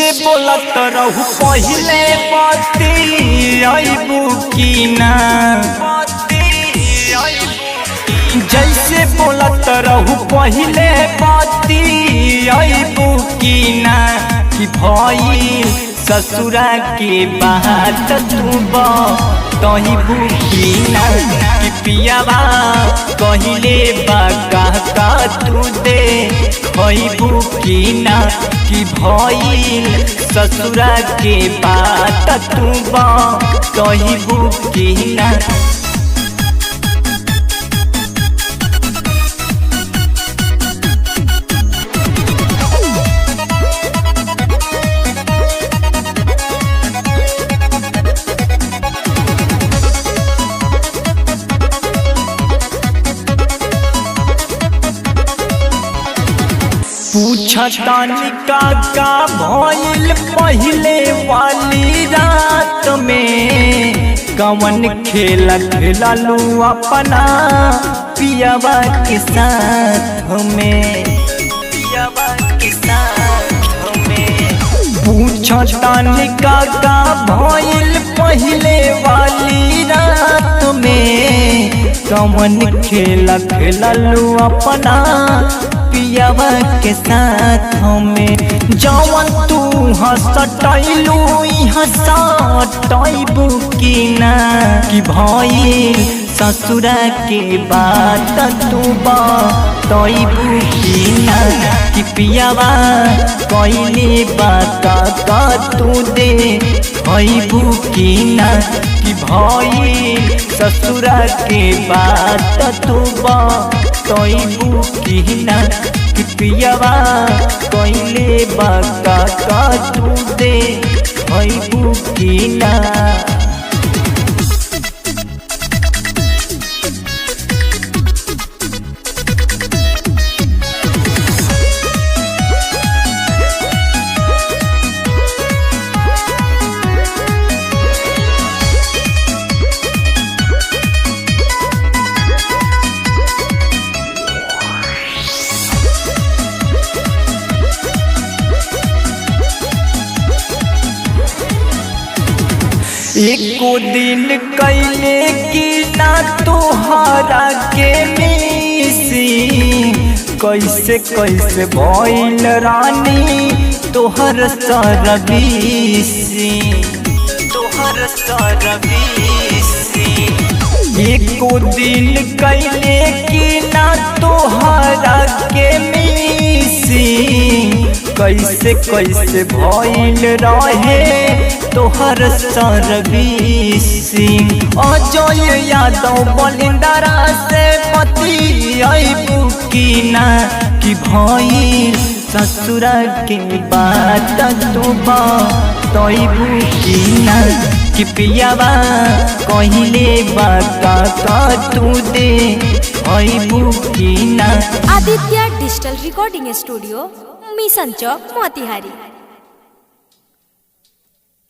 जैसे बोलत रहू पहले बाती आईबू की ना, जैसे बोलत रहू पहले बाती आईबू की ना, कि भाई ससुरा के बात तू तही बुकी ना, कि पियावा कहिले बाका का तू दे खई बुकी ना, कि भइल ससुरा के बात तू तही बुकी ना। पूछतानी का भइल पहले वाली रात में, कवन खेला खेललू अपना पियावा के साथ में, पियावा के साथ में। पूछतानी का भइल पहले वाली रात में, कवन खेला खेललू अपना पियावा के साथ में। जवन तू हंसटैलू हंसटैबू की ना, कि भइल ससुरा के बात तू तैबू की ना, कि पियावा कइले बात का तू दे खइबू की ना, कि भइल ससुरा के बात तू तैबू की ना, कि पियावा कइले बाका का तू दे खइबू की ना। एको दिन कैले की ना तोहरा के मिसी, कैसे कैसे भइल रानी तोहर सरबीसी, तोहर सरबीसी। एको दिन कैले की ना तोहरा के मिसी, कैसे कैसे भइल रहे तोहर सर्विसी। अजय यादव बलिंदरा से पति आईबू की ना, कि भइल ससुरा के बात तू तैबू की ना, कि पियावा कहिले बाका का तू दे खइबू की ना। Aditya digital recording studio Mission Chowk Motihari.